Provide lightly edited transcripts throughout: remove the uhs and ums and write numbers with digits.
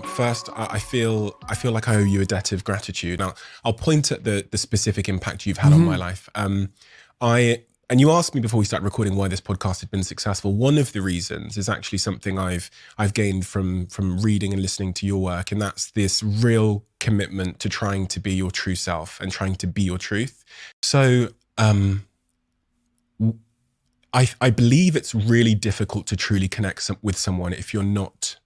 First, I feel like I owe you a debt of gratitude. Now, I'll point at the specific impact you've had on my life. And you asked me before we started recording why this podcast had been successful. One of the reasons is actually something I've gained from reading and listening to your work, and that's this real commitment to trying to be your true self and trying to be your truth. So I believe it's really difficult to truly connect with someone if you're not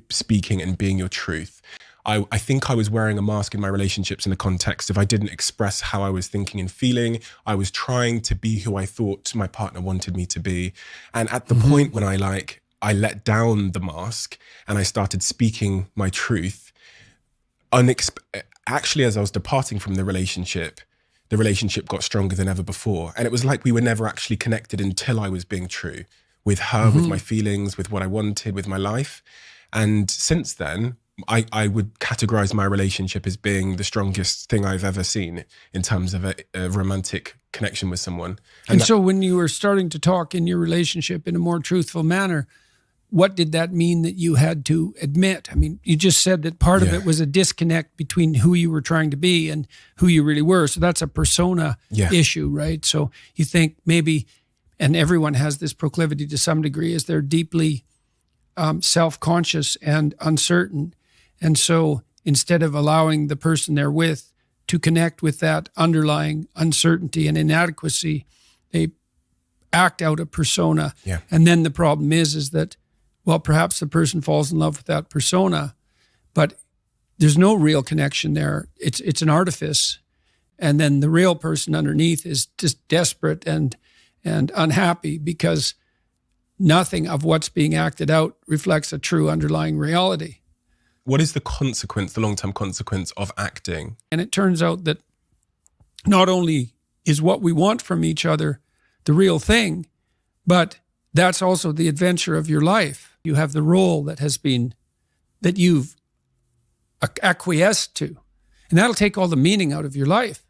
speaking and being your truth. I think I was wearing a mask in my relationships in the context of I didn't express how I was thinking and feeling. I was trying to be who I thought my partner wanted me to be. And at the point when I let down the mask and I started speaking my truth, actually, as I was departing from the relationship got stronger than ever before. And it was like we were never actually connected until I was being true with her, with my feelings, with what I wanted, with my life. And since then, I would categorize my relationship as being the strongest thing I've ever seen in terms of a romantic connection with someone. And so when you were starting to talk in your relationship in a more truthful manner, what did that mean that you had to admit? I mean, you just said that part of it was a disconnect between who you were trying to be and who you really were. So that's a persona issue, right? So you think maybe, and everyone has this proclivity to some degree, is they're deeply self-conscious and uncertain. And so instead of allowing the person they're with to connect with that underlying uncertainty and inadequacy, they act out a persona. Yeah. And then the problem is that, well, perhaps the person falls in love with that persona, but there's no real connection there. It's an artifice. And then the real person underneath is just desperate and unhappy because nothing of what's being acted out reflects a true underlying reality. What is the consequence, the long-term consequence of acting? And it turns out that not only is what we want from each other the real thing, but that's also the adventure of your life. You have the role that you've acquiesced to. And that'll take all the meaning out of your life.